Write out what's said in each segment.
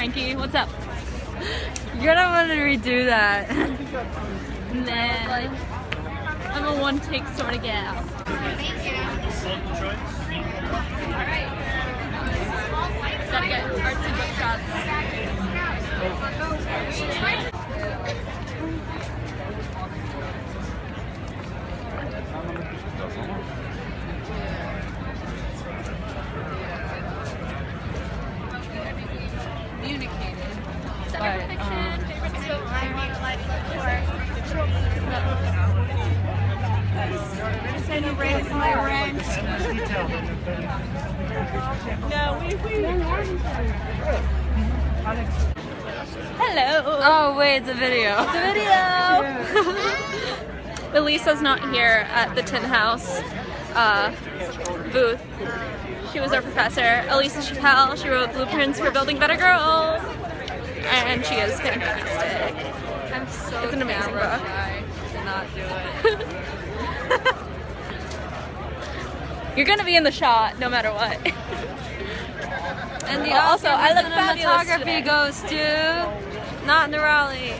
Frankie. What's up? You're gonna want to redo that. Nah. I'm a one-take sort of gal. Alright. Gotta get artsy book shots. Communicated. Separate fiction, favorite book. Can you raise my rent? No, we. Hello. Oh wait, it's a video. It's a video. Elisa's not here at the Tin House booth. She was our professor, Elisa Chappelle. She wrote Blueprints for Building Better Girls, and she is fantastic. I'm so. It's an amazing book. I did not do it. You're gonna be in the shot no matter what. And the Also, I look fabulous cinematography today. goes to not Nerali.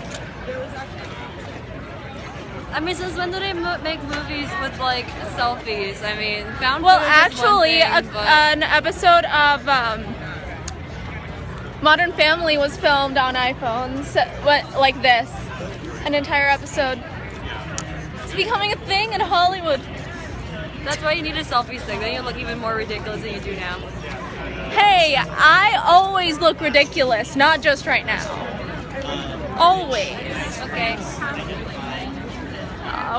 I mean, since when do they make movies with like selfies? I mean, found Well, footage is one actually, thing, but- an episode of Modern Family was filmed on iPhones, like this. An entire episode. It's becoming a thing in Hollywood. that's why you need a selfie stick. Then you look even more ridiculous than you do now. Hey, I always look ridiculous, not just right now. Always. Okay.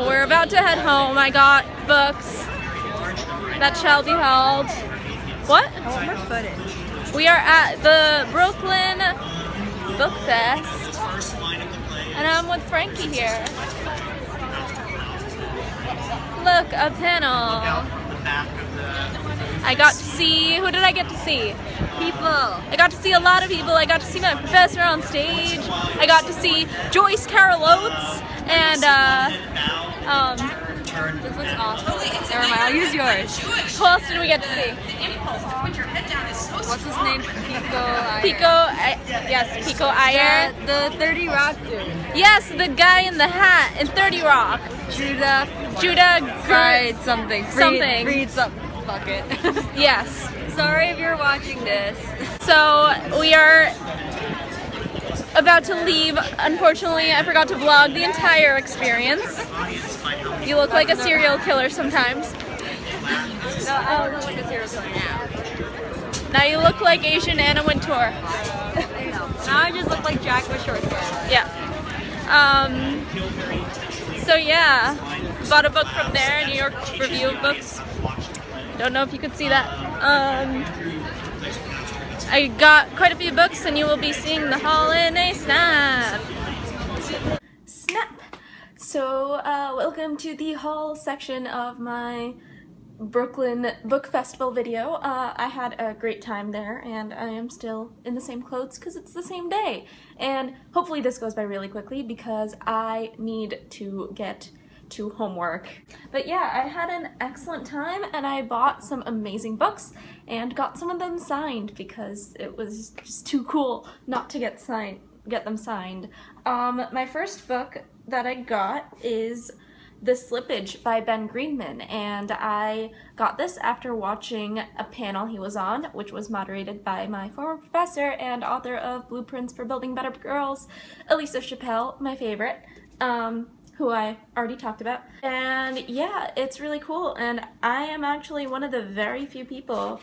We're about to head home. I got books that shall be held. What? I want more footage. We are at the Brooklyn Book Fest, and I'm with Frankie here. Look, a panel. I got to see, who did I get to see? People. I got to see a lot of people. I got to see my professor on stage. I got to see Joyce Carol Oates and This looks awesome. Never mind, I'll use yours. who else did we get to see? What's his name? Pico Iyer. The 30 Rock dude. Yes, the guy in the hat in 30 Rock. Judah. Fried something. Something. Freed something. Fuck it. Yes. Sorry if you're watching this. So we are about to leave. Unfortunately, I forgot to vlog the entire experience. You look like a serial killer sometimes. No, I don't look like a serial killer now. Now you look like Asian Anna Wintour. Now I just look like Jack with short hair. Yeah. So yeah, bought a book from there, New York Review of Books. Don't know if you could see that. I got quite a few books, and you will be seeing the haul in a snap. Snap. So welcome to the haul section of my Brooklyn Book Festival video. I had a great time there, and I am still in the same clothes because it's the same day. And hopefully this goes by really quickly because I need to get to homework. But yeah, I had an excellent time, and I bought some amazing books and got some of them signed because it was just too cool not to get them signed. My first book that I got is The Slippage by Ben Greenman, and I got this after watching a panel he was on, which was moderated by my former professor and author of Blueprints for Building Better Girls, Elisa Chappelle, my favorite, who I already talked about. And yeah, it's really cool, and I am actually one of the very few people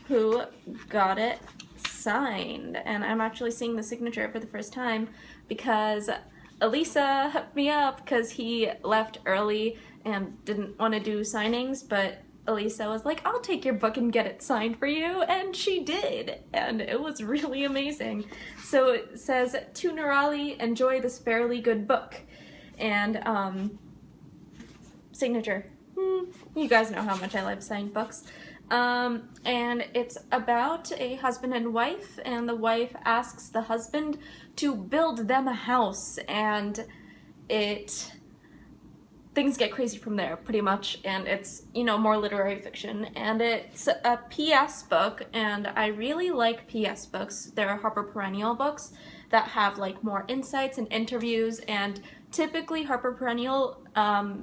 who got it signed, and I'm actually seeing the signature for the first time because Elisa hooked me up because he left early and didn't want to do signings, but Elisa was like, I'll take your book and get it signed for you, and she did, and it was really amazing. So it says, to Nerali, enjoy this fairly good book, and signature. You guys know how much I love signed books. And it's about a husband and wife, and the wife asks the husband to build them a house, and there's things get crazy from there, pretty much, and it's, you know, more literary fiction, and it's a PS book, and I really like PS books. They're Harper Perennial books that have, like, more insights and interviews, and typically Harper Perennial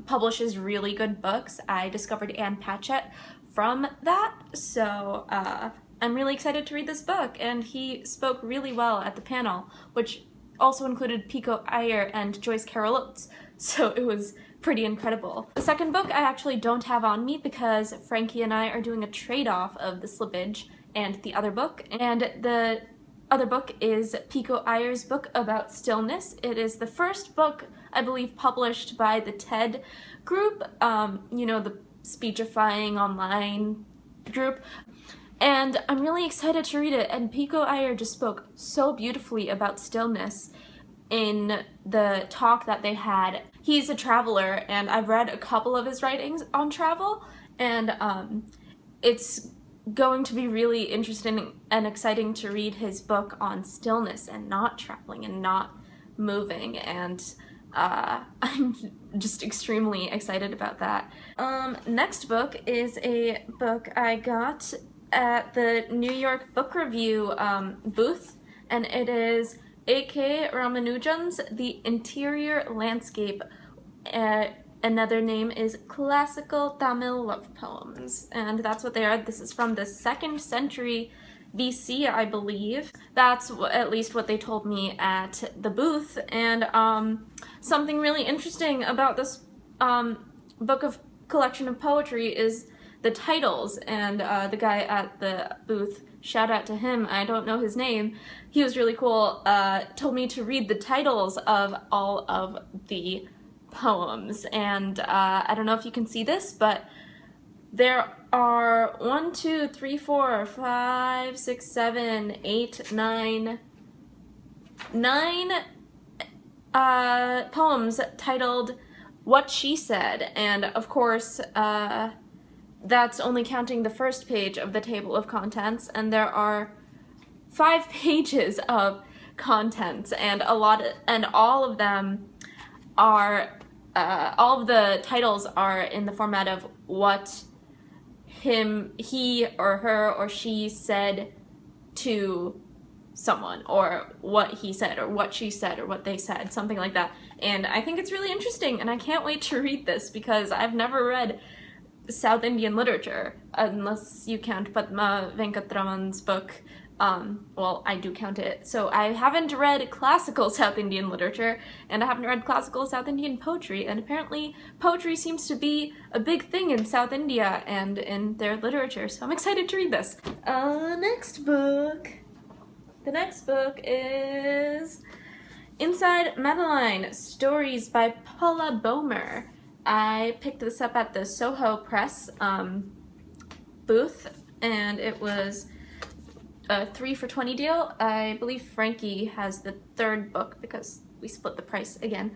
publishes really good books. I discovered Ann Patchett from that, so I'm really excited to read this book, and he spoke really well at the panel, which also included Pico Iyer and Joyce Carol Oates, so it was pretty incredible. The second book I actually don't have on me because Frankie and I are doing a trade-off of The Slippage and the other book, and the other book is Pico Iyer's book about stillness. It is the first book, I believe, published by the TED group, you know, the speechifying online group, and I'm really excited to read it, and Pico Iyer just spoke so beautifully about stillness in the talk that they had. He's a traveler, and I've read a couple of his writings on travel, and it's going to be really interesting and exciting to read his book on stillness and not traveling and not moving, and I'm just extremely excited about that. Next book is a book I got at the New York Book Review booth, and it is A.K. Ramanujan's The Interior Landscape. Another name is Classical Tamil Love Poems, and that's what they are. This is from the 2nd century BC, I believe. That's at least what they told me at the booth, and something really interesting about this book of collection of poetry is the titles, and the guy at the booth, shout out to him, I don't know his name, he was really cool, told me to read the titles of all of the poems, and I don't know if you can see this, but there are 1, 2, 3, 4, 5, 6, 7, 8, 9 poems titled What She Said, and of course that's only counting the first page of the table of contents, and there are 5 pages of contents, and all of them are all of the titles are in the format of what he or her or she said to someone, or what he said, or what she said, or what they said, something like that. And I think it's really interesting, and I can't wait to read this because I've never read South Indian literature, unless you count Padma Venkatraman's book. Well, I do count it. So I haven't read classical South Indian literature, and I haven't read classical South Indian poetry, and apparently poetry seems to be a big thing in South India and in their literature, so I'm excited to read this. Next book. The next book is Inside Madeline, Stories by Paula Boehmer. I picked this up at the Soho Press booth, and it was a 3 for $20 deal. I believe Frankie has the 3rd book because we split the price again.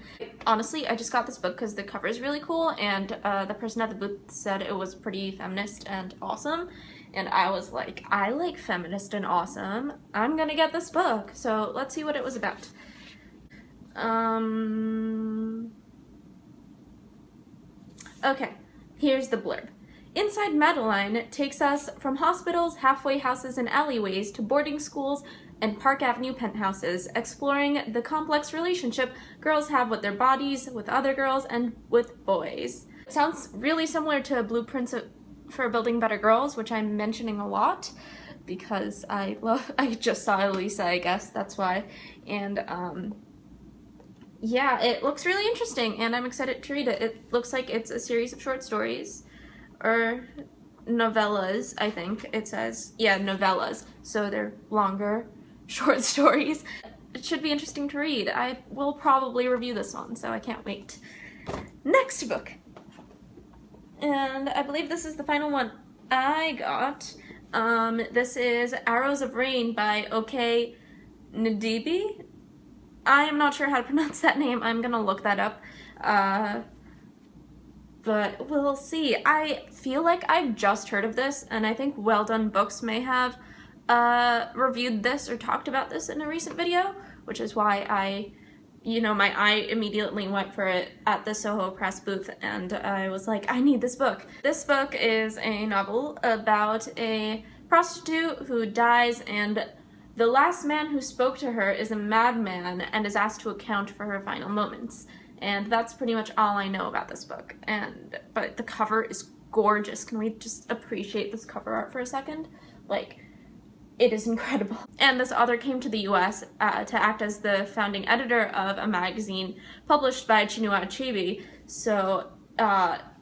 Honestly, I just got this book because the cover is really cool, and the person at the booth said it was pretty feminist and awesome, and I was like, I like feminist and awesome, I'm gonna get this book. So let's see what it was about. Okay, here's the blurb. Inside Madeline takes us from hospitals, halfway houses, and alleyways to boarding schools and Park Avenue penthouses, exploring the complex relationship girls have with their bodies, with other girls, and with boys. It sounds really similar to Blueprints for Building Better Girls, which I'm mentioning a lot because I just saw Elisa, I guess, that's why. And yeah, it looks really interesting, and I'm excited to read it. It looks like it's a series of short stories, or novellas, I think it says. Yeah, novellas, so they're longer short stories. It should be interesting to read. I will probably review this one, so I can't wait. Next book. And I believe this is the final one I got. This is Arrows of Rain by OK Ndibi. I am not sure how to pronounce that name. I'm gonna look that up. But we'll see. I feel like I've just heard of this, and I think Well Done Books may have reviewed this or talked about this in a recent video, which is why I you know, my eye immediately went for it at the Soho Press booth, and I was like, I need this book. This book is a novel about a prostitute who dies, and the last man who spoke to her is a madman and is asked to account for her final moments. And that's pretty much all I know about this book. But the cover is gorgeous. Can we just appreciate this cover art for a second? Like, it is incredible. And this author came to the US to act as the founding editor of a magazine published by Chinua Achebe, so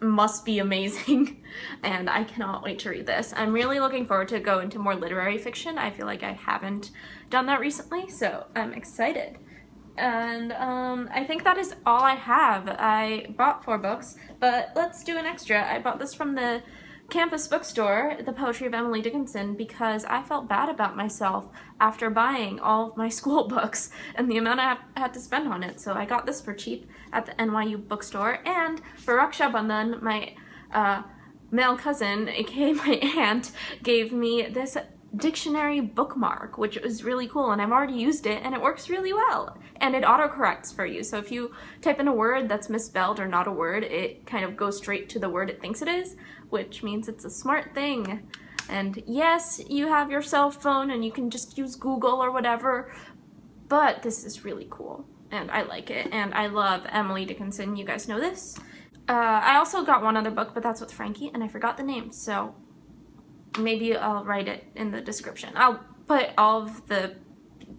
must be amazing. And I cannot wait to read this. I'm really looking forward to go into more literary fiction. I feel like I haven't done that recently, so I'm excited. And I think that is all I have. I bought 4 books, but let's do an extra. I bought this from the campus bookstore, The Poetry of Emily Dickinson, because I felt bad about myself after buying all of my school books and the amount I had to spend on it. So I got this for cheap at the NYU bookstore. And for Raksha Bandhan, my male cousin, aka my aunt, gave me this dictionary bookmark, which was really cool, and I've already used it and it works really well, and it autocorrects for you. So if you type in a word that's misspelled or not a word, it kind of goes straight to the word it thinks it is, which means it's a smart thing. And yes, you have your cell phone and you can just use Google or whatever, but this is really cool and I like it, and I love Emily Dickinson. You guys know this. I also got one other book, but that's with Frankie, and I forgot the name, so maybe I'll write it in the description. I'll put all of the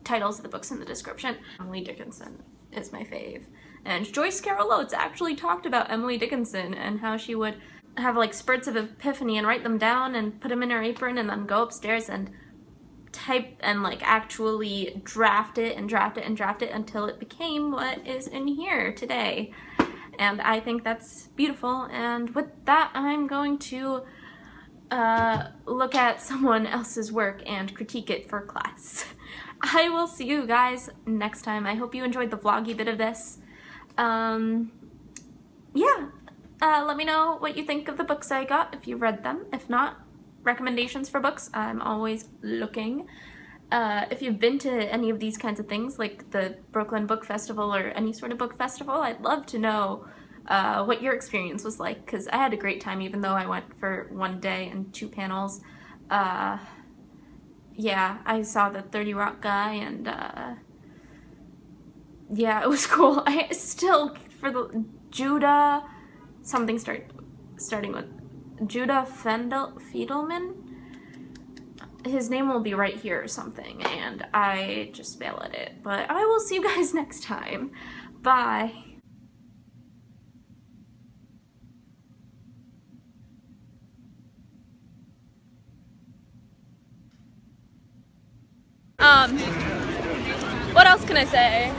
titles of the books in the description. Emily Dickinson is my fave. And Joyce Carol Oates actually talked about Emily Dickinson and how she would have like spurts of epiphany and write them down and put them in her apron and then go upstairs and type and like actually draft it and draft it and draft it until it became what is in here today. And I think that's beautiful. And with that, I'm going to look at someone else's work and critique it for class. I will see you guys next time. I hope you enjoyed the vloggy bit of this. Yeah, let me know what you think of the books I got, if you've read them. If not, recommendations for books, I'm always looking. If you've been to any of these kinds of things, like the Brooklyn Book Festival or any sort of book festival, I'd love to know what your experience was like, because I had a great time even though I went for 1 day and 2 panels. Yeah, I saw the 30 Rock guy, and yeah, it was cool. I still, for the Judah, something starting with Judah Fiedelman? His name will be right here or something, and I just fail at it. But I will see you guys next time. Bye. What else can I say?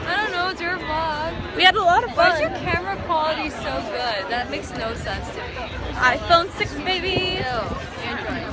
I don't know, it's your vlog. We had a lot of Why is fun. your camera quality so good? That makes no sense to me. iPhone 6, baby. Ew, Android.